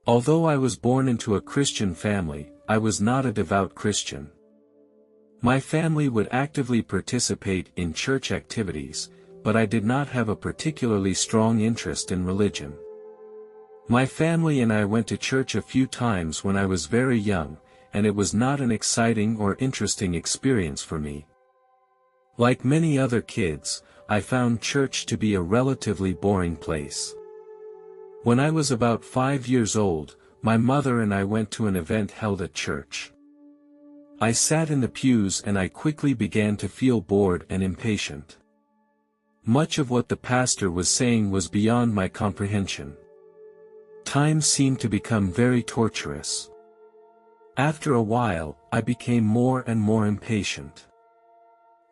Although I was born into a Christian family, I was not a devout Christian. My family would actively participate in church activities, but I did not have a particularly strong interest in religion. My family and I went to church a few times when I was very young, and it was not an exciting or interesting experience for me. Like many other kids, I found church to be a relatively boring place. When I was about 5 years old, my mother and I went to an event held at church. I sat in the pews and I quickly began to feel bored and impatient. Much of what the pastor was saying was beyond my comprehension. Time seemed to become very torturous. After a while, I became more and more impatient.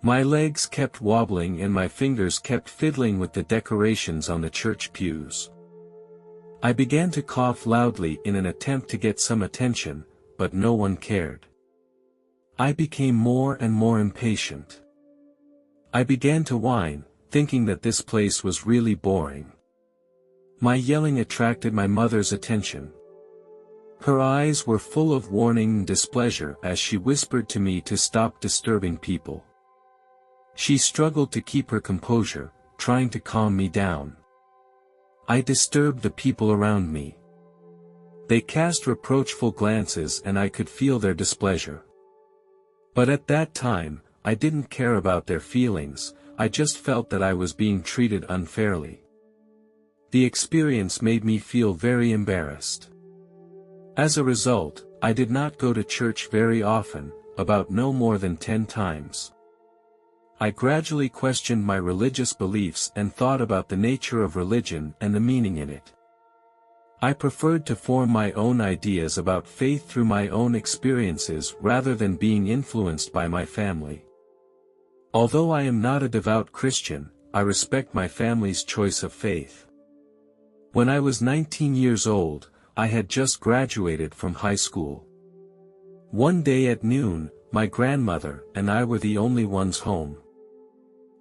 My legs kept wobbling and my fingers kept fiddling with the decorations on the church pews. I began to cough loudly in an attempt to get some attention, but no one cared. I became more and more impatient. I began to whine, thinking that this place was really boring. My yelling attracted my mother's attention. Her eyes were full of warning and displeasure as she whispered to me to stop disturbing people. She struggled to keep her composure, trying to calm me down. I disturbed the people around me. They cast reproachful glances and I could feel their displeasure. But at that time, I didn't care about their feelings, I just felt that I was being treated unfairly. The experience made me feel very embarrassed. As a result, I did not go to church very often, about no more than 10 times. I gradually questioned my religious beliefs and thought about the nature of religion and the meaning in it. I preferred to form my own ideas about faith through my own experiences rather than being influenced by my family. Although I am not a devout Christian, I respect my family's choice of faith. When I was 19 years old, I had just graduated from high school. One day at noon, my grandmother and I were the only ones home.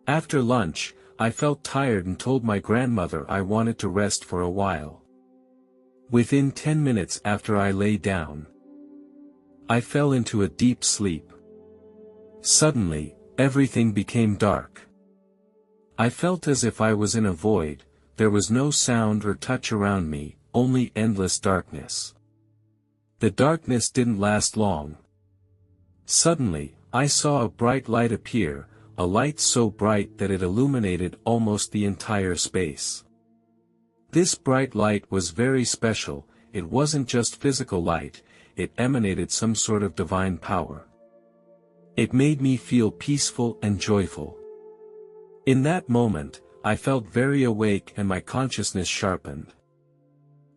After lunch, I felt tired and told my grandmother I wanted to rest for a while. Within 10 minutes after I lay down, I fell into a deep sleep. Suddenly, everything became dark. I felt as if I was in a void, there was no sound or touch around me, only endless darkness. The darkness didn't last long. Suddenly, I saw a bright light appear, a light so bright that it illuminated almost the entire space. This bright light was very special, it wasn't just physical light, it emanated some sort of divine power. It made me feel peaceful and joyful. In that moment, I felt very awake and my consciousness sharpened.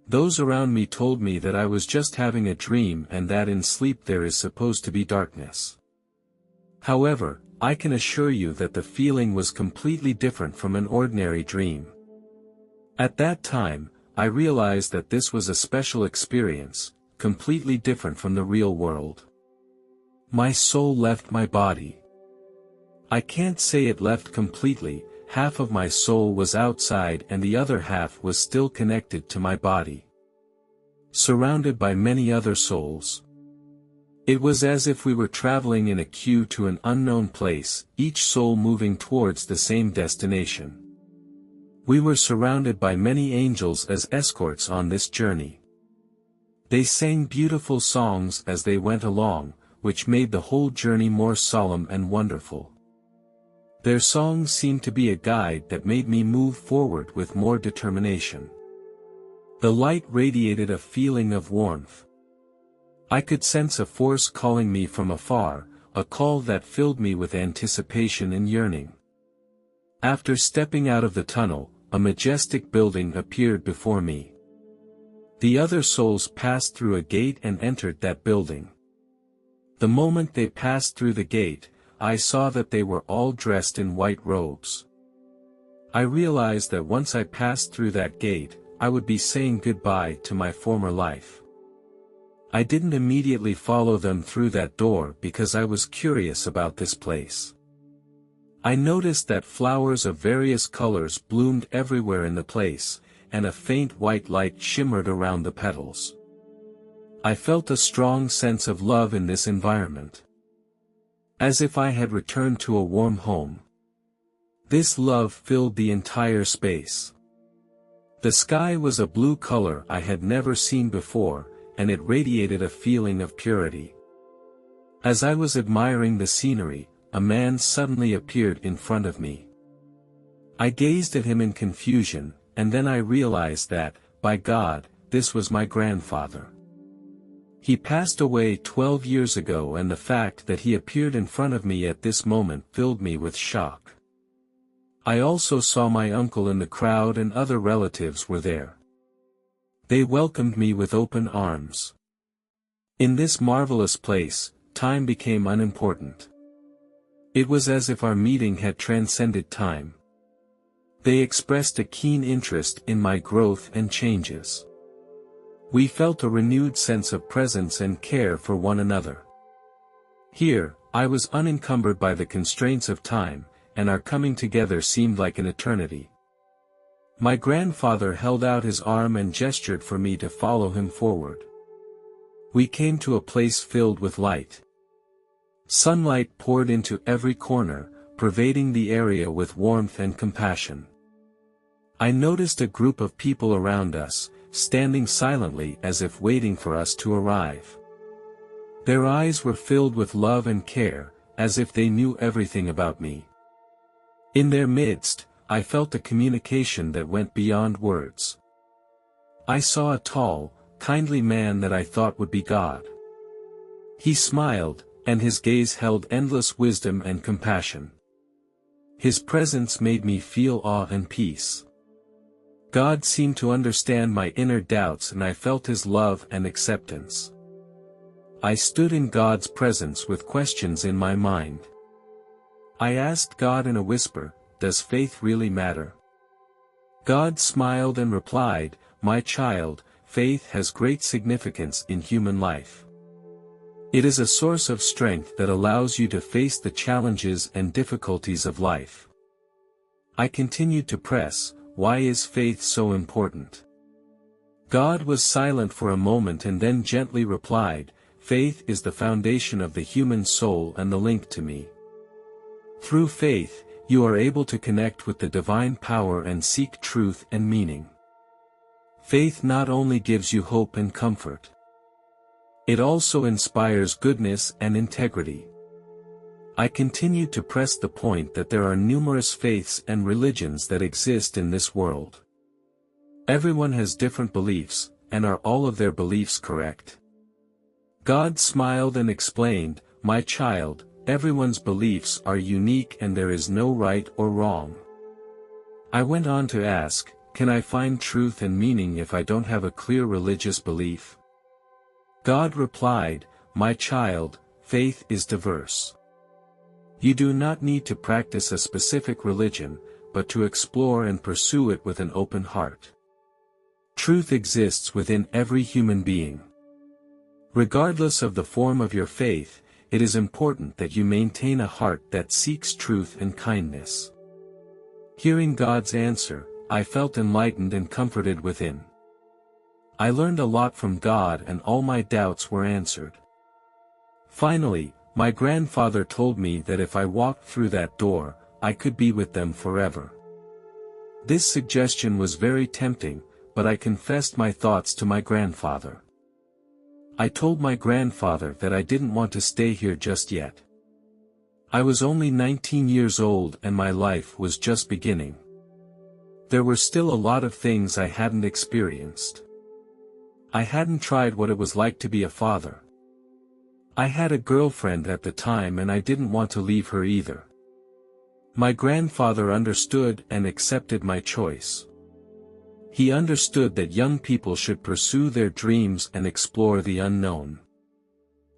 Those around me told me that I was just having a dream and that in sleep there is supposed to be darkness. However, I can assure you that the feeling was completely different from an ordinary dream. At that time, I realized that this was a special experience, completely different from the real world. My soul left my body. I can't say it left completely, half of my soul was outside and the other half was still connected to my body. Surrounded by many other souls. It was as if we were traveling in a queue to an unknown place, each soul moving towards the same destination. We were surrounded by many angels as escorts on this journey. They sang beautiful songs as they went along, which made the whole journey more solemn and wonderful. Their songs seemed to be a guide that made me move forward with more determination. The light radiated a feeling of warmth. I could sense a force calling me from afar, a call that filled me with anticipation and yearning. After stepping out of the tunnel, a majestic building appeared before me. The other souls passed through a gate and entered that building. The moment they passed through the gate, I saw that they were all dressed in white robes. I realized that once I passed through that gate, I would be saying goodbye to my former life. I didn't immediately follow them through that door because I was curious about this place. I noticed that flowers of various colors bloomed everywhere in the place, and a faint white light shimmered around the petals. I felt a strong sense of love in this environment. As if I had returned to a warm home. This love filled the entire space. The sky was a blue color I had never seen before, and it radiated a feeling of purity. As I was admiring the scenery, a man suddenly appeared in front of me. I gazed at him in confusion, and then I realized that, by God, this was my grandfather. He passed away 12 years ago, and the fact that he appeared in front of me at this moment filled me with shock. I also saw my uncle in the crowd, and other relatives were there. They welcomed me with open arms. In this marvelous place, time became unimportant. It was as if our meeting had transcended time. They expressed a keen interest in my growth and changes. We felt a renewed sense of presence and care for one another. Here, I was unencumbered by the constraints of time, and our coming together seemed like an eternity. My grandfather held out his arm and gestured for me to follow him forward. We came to a place filled with light. Sunlight poured into every corner, pervading the area with warmth and compassion. I noticed a group of people around us, standing silently as if waiting for us to arrive. Their eyes were filled with love and care, as if they knew everything about me. In their midst, I felt a communication that went beyond words. I saw a tall, kindly man that I thought would be God. He smiled, and his gaze held endless wisdom and compassion. His presence made me feel awe and peace. God seemed to understand my inner doubts, and I felt his love and acceptance. I stood in God's presence with questions in my mind. I asked God in a whisper, "Does faith really matter?" God smiled and replied, "My child, faith has great significance in human life. It is a source of strength that allows you to face the challenges and difficulties of life." I continued to press, "Why is faith so important?" God was silent for a moment and then gently replied, "Faith is the foundation of the human soul and the link to me. Through faith, you are able to connect with the divine power and seek truth and meaning. Faith not only gives you hope and comfort. It also inspires goodness and integrity." I continued to press the point that there are numerous faiths and religions that exist in this world. Everyone has different beliefs, and are all of their beliefs correct? God smiled and explained, "My child, everyone's beliefs are unique and there is no right or wrong." I went on to ask, "Can I find truth and meaning if I don't have a clear religious belief?" God replied, "My child, faith is diverse. You do not need to practice a specific religion, but to explore and pursue it with an open heart. Truth exists within every human being. Regardless of the form of your faith, it is important that you maintain a heart that seeks truth and kindness." Hearing God's answer, I felt enlightened and comforted within. I learned a lot from God and all my doubts were answered. Finally, my grandfather told me that if I walked through that door, I could be with them forever. This suggestion was very tempting, but I confessed my thoughts to my grandfather. I told my grandfather that I didn't want to stay here just yet. I was only 19 years old and my life was just beginning. There were still a lot of things I hadn't experienced. I hadn't tried what it was like to be a father. I had a girlfriend at the time and I didn't want to leave her either. My grandfather understood and accepted my choice. He understood that young people should pursue their dreams and explore the unknown.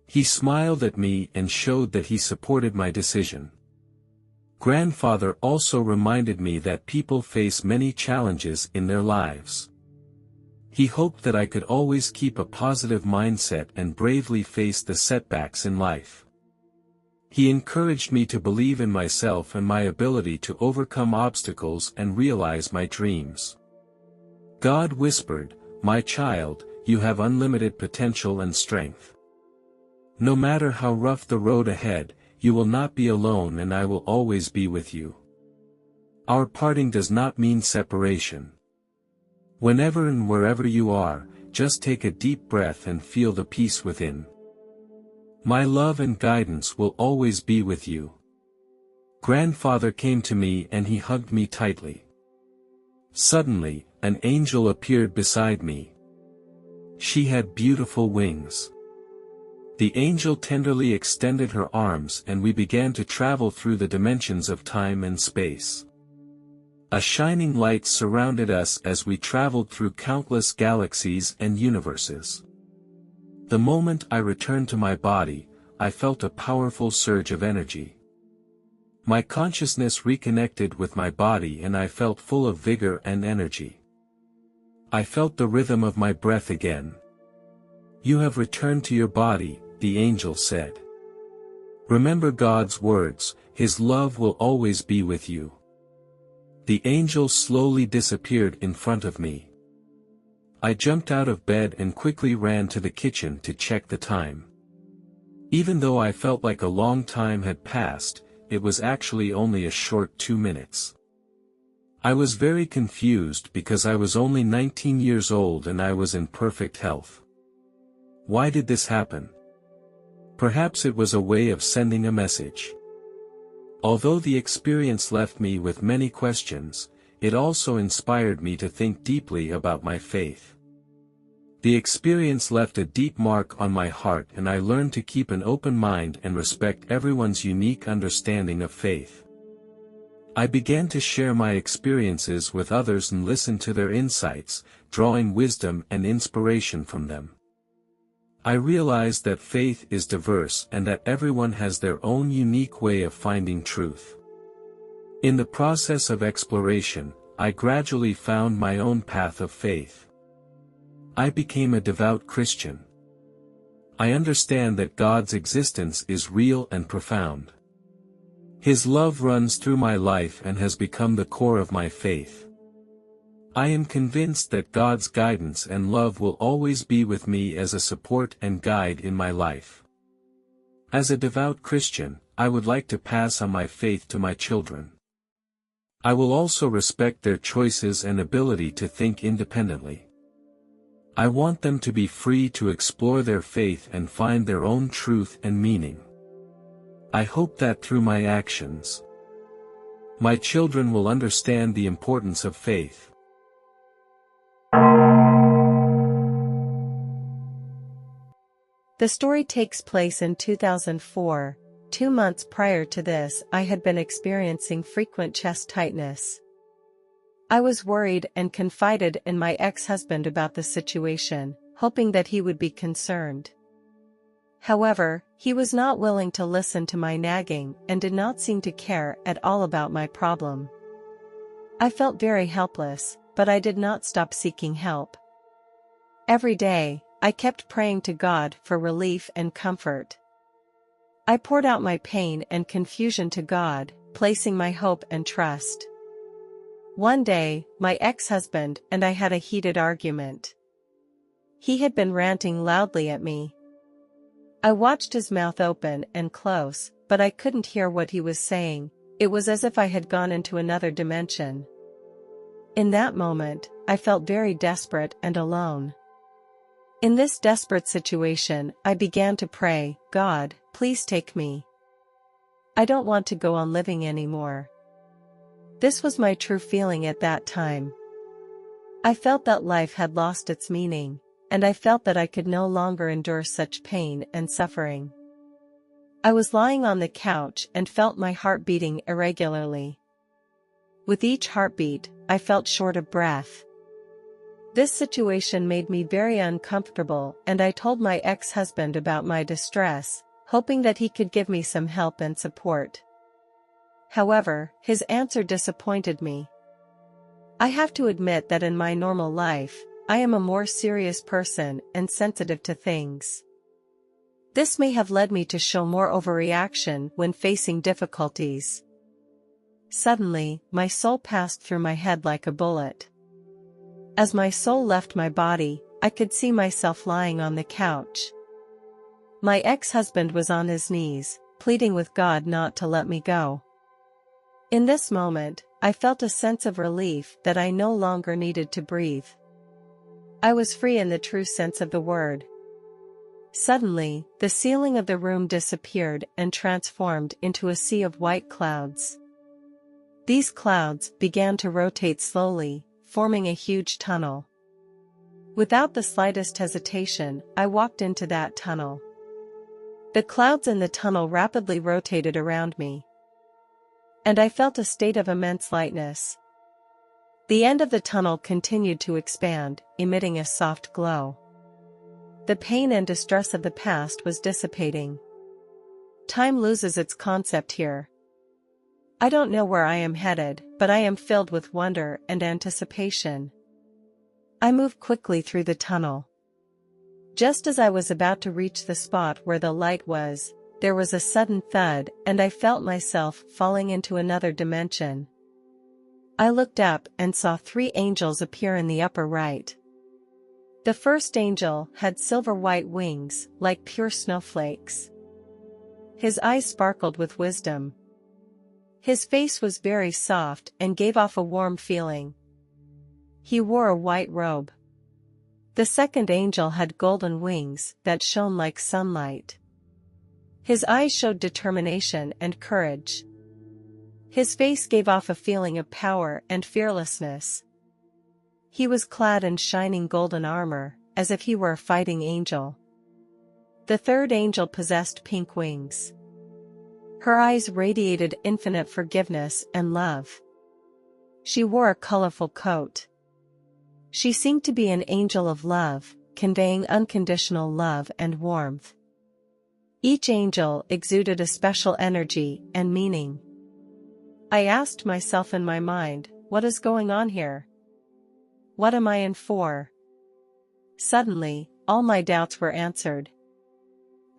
He smiled at me and showed that he supported my decision. Grandfather also reminded me that people face many challenges in their lives. He hoped that I could always keep a positive mindset and bravely face the setbacks in life. He encouraged me to believe in myself and my ability to overcome obstacles and realize my dreams. God whispered, "My child, you have unlimited potential and strength. No matter how rough the road ahead, you will not be alone and I will always be with you. Our parting does not mean separation. Whenever and wherever you are, just take a deep breath and feel the peace within. My love and guidance will always be with you. Grandfather came to me and he hugged me tightly. Suddenly, an angel appeared beside me. She had beautiful wings. The angel tenderly extended her arms and we began to travel through the dimensions of time and space. A shining light surrounded us as we traveled through countless galaxies and universes. The moment I returned to my body, I felt a powerful surge of energy. My consciousness reconnected with my body and I felt full of vigor and energy. I felt the rhythm of my breath again. You have returned to your body, the angel said. Remember God's words, His love will always be with you. The angel slowly disappeared in front of me. I jumped out of bed and quickly ran to the kitchen to check the time. Even though I felt like a long time had passed, it was actually only a short 2 minutes. I was very confused because I was only 19 years old and I was in perfect health. Why did this happen? Perhaps it was a way of sending a message. Although the experience left me with many questions, it also inspired me to think deeply about my faith. The experience left a deep mark on my heart and I learned to keep an open mind and respect everyone's unique understanding of faith. I began to share my experiences with others and listen to their insights, drawing wisdom and inspiration from them. I realized that faith is diverse and that everyone has their own unique way of finding truth. In the process of exploration, I gradually found my own path of faith. I became a devout Christian. I understand that God's existence is real and profound. His love runs through my life and has become the core of my faith. I am convinced that God's guidance and love will always be with me as a support and guide in my life. As a devout Christian, I would like to pass on my faith to my children. I will also respect their choices and ability to think independently. I want them to be free to explore their faith and find their own truth and meaning. I hope that through my actions, my children will understand the importance of faith. The story takes place in 2004. 2 months prior to this, I had been experiencing frequent chest tightness. I was worried and confided in my ex-husband about the situation, hoping that he would be concerned. However, he was not willing to listen to my nagging and did not seem to care at all about my problem. I felt very helpless, but I did not stop seeking help. Every day, I kept praying to God for relief and comfort. I poured out my pain and confusion to God, placing my hope and trust. One day, my ex-husband and I had a heated argument. He had been ranting loudly at me. I watched his mouth open and close, but I couldn't hear what he was saying. It was as if I had gone into another dimension. In that moment, I felt very desperate and alone. In this desperate situation, I began to pray, God, please take me. I don't want to go on living anymore. This was my true feeling at that time. I felt that life had lost its meaning, and I felt that I could no longer endure such pain and suffering. I was lying on the couch and felt my heart beating irregularly. With each heartbeat, I felt short of breath. This situation made me very uncomfortable and I told my ex-husband about my distress, hoping that he could give me some help and support. However, his answer disappointed me. I have to admit that in my normal life, I am a more serious person and sensitive to things. This may have led me to show more overreaction when facing difficulties. Suddenly, my soul passed through my head like a bullet. As my soul left my body, I could see myself lying on the couch. My ex-husband was on his knees, pleading with God not to let me go. In this moment, I felt a sense of relief that I no longer needed to breathe. I was free in the true sense of the word. Suddenly, the ceiling of the room disappeared and transformed into a sea of white clouds. These clouds began to rotate slowly, forming a huge tunnel. Without the slightest hesitation, I walked into that tunnel. The clouds in the tunnel rapidly rotated around me, and I felt a state of immense lightness. The end of the tunnel continued to expand, emitting a soft glow. The pain and distress of the past was dissipating. Time loses its concept here. I don't know where I am headed, but I am filled with wonder and anticipation. I moved quickly through the tunnel. Just as I was about to reach the spot where the light was, there was a sudden thud, and I felt myself falling into another dimension. I looked up and saw 3 angels appear in the upper right. The first angel had silver-white wings, like pure snowflakes. His eyes sparkled with wisdom. His face was very soft and gave off a warm feeling. He wore a white robe. The second angel had golden wings that shone like sunlight. His eyes showed determination and courage. His face gave off a feeling of power and fearlessness. He was clad in shining golden armor, as if he were a fighting angel. The third angel possessed pink wings. Her eyes radiated infinite forgiveness and love. She wore a colorful coat. She seemed to be an angel of love, conveying unconditional love and warmth. Each angel exuded a special energy and meaning. I asked myself in my mind, what is going on here? What am I in for? Suddenly, all my doubts were answered.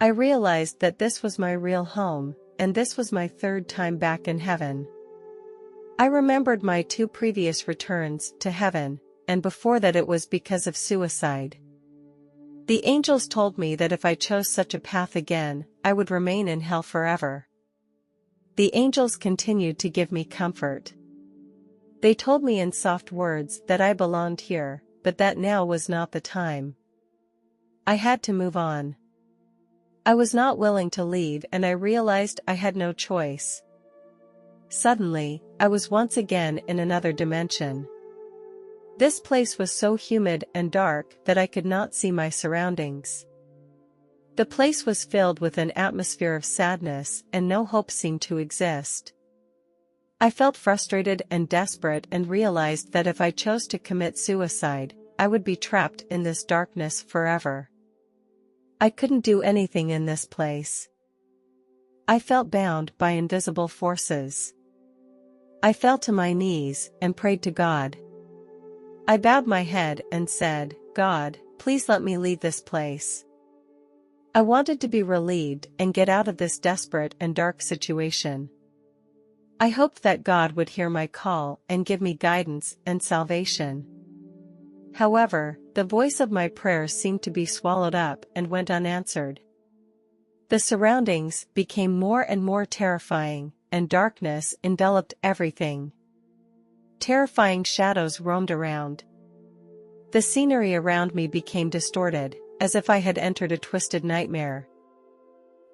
I realized that this was my real home, and this was my 3rd time back in heaven. I remembered my 2 previous returns to heaven, and before that it was because of suicide. The angels told me that if I chose such a path again, I would remain in hell forever. The angels continued to give me comfort. They told me in soft words that I belonged here, but that now was not the time. I had to move on. I was not willing to leave, and I realized I had no choice. Suddenly, I was once again in another dimension. This place was so humid and dark that I could not see my surroundings. The place was filled with an atmosphere of sadness, and no hope seemed to exist. I felt frustrated and desperate and realized that if I chose to commit suicide, I would be trapped in this darkness forever. I couldn't do anything in this place. I felt bound by invisible forces. I fell to my knees and prayed to God. I bowed my head and said, God, please let me leave this place. I wanted to be relieved and get out of this desperate and dark situation. I hoped that God would hear my call and give me guidance and salvation. However, the voice of my prayers seemed to be swallowed up and went unanswered. The surroundings became more and more terrifying, and darkness enveloped everything. Terrifying shadows roamed around. The scenery around me became distorted, as if I had entered a twisted nightmare.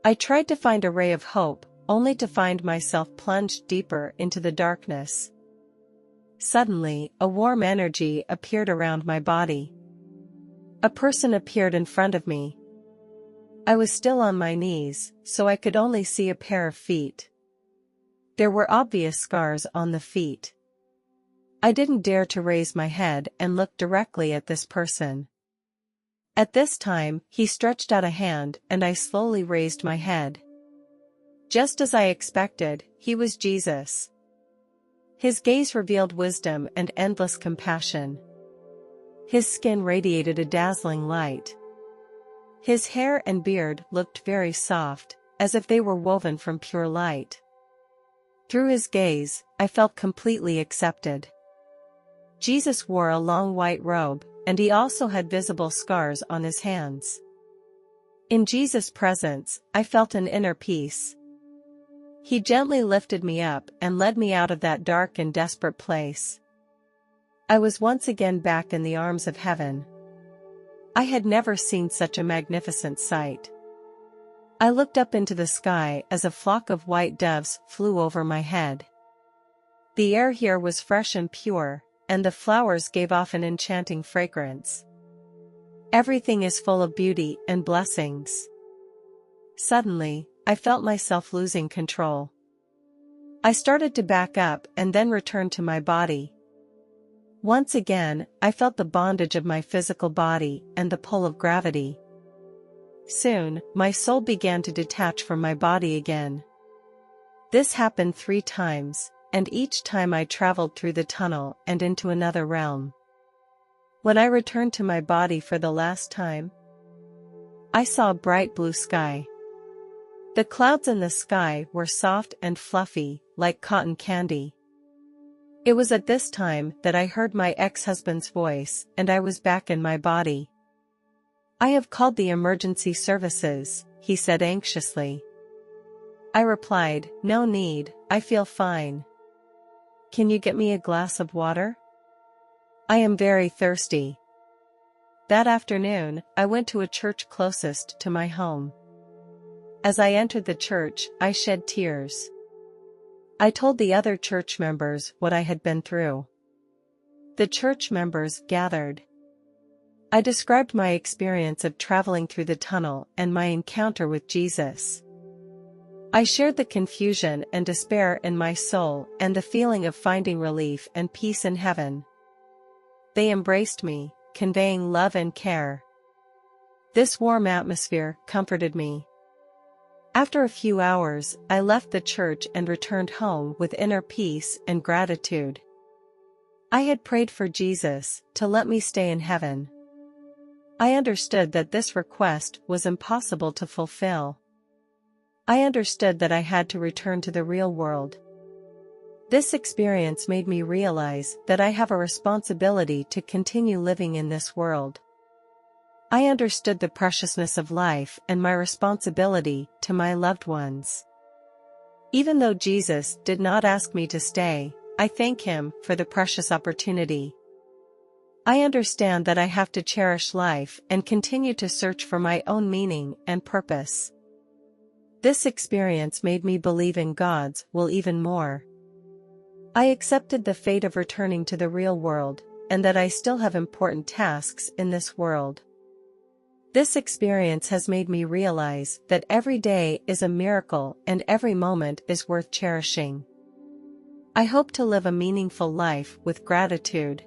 I tried to find a ray of hope, only to find myself plunged deeper into the darkness. Suddenly, a warm energy appeared around my body. A person appeared in front of me. I was still on my knees, so I could only see a pair of feet. There were obvious scars on the feet. I didn't dare to raise my head and look directly at this person. At this time, he stretched out a hand and I slowly raised my head. Just as I expected, he was Jesus. His gaze revealed wisdom and endless compassion. His skin radiated a dazzling light. His hair and beard looked very soft, as if they were woven from pure light. Through his gaze, I felt completely accepted. Jesus wore a long white robe, and he also had visible scars on his hands. In Jesus' presence, I felt an inner peace. He gently lifted me up and led me out of that dark and desperate place. I was once again back in the arms of heaven. I had never seen such a magnificent sight. I looked up into the sky as a flock of white doves flew over my head. The air here was fresh and pure, and the flowers gave off an enchanting fragrance. Everything is full of beauty and blessings. Suddenly, I felt myself losing control. I started to back up and then return to my body. Once again, I felt the bondage of my physical body and the pull of gravity. Soon, my soul began to detach from my body again. This happened 3 times, and each time I traveled through the tunnel and into another realm. When I returned to my body for the last time, I saw a bright blue sky. The clouds in the sky were soft and fluffy, like cotton candy. It was at this time that I heard my ex-husband's voice, and I was back in my body. "I have called the emergency services," he said anxiously. I replied, "No need, I feel fine. Can you get me a glass of water? I am very thirsty." That afternoon, I went to a church closest to my home. As I entered the church, I shed tears. I told the other church members what I had been through. The church members gathered. I described my experience of traveling through the tunnel and my encounter with Jesus. I shared the confusion and despair in my soul and the feeling of finding relief and peace in heaven. They embraced me, conveying love and care. This warm atmosphere comforted me. After a few hours, I left the church and returned home with inner peace and gratitude. I had prayed for Jesus to let me stay in heaven. I understood that this request was impossible to fulfill. I understood that I had to return to the real world. This experience made me realize that I have a responsibility to continue living in this world. I understood the preciousness of life and my responsibility to my loved ones. Even though Jesus did not ask me to stay, I thank him for the precious opportunity. I understand that I have to cherish life and continue to search for my own meaning and purpose. This experience made me believe in God's will even more. I accepted the fate of returning to the real world, and that I still have important tasks in this world. This experience has made me realize that every day is a miracle and every moment is worth cherishing. I hope to live a meaningful life with gratitude.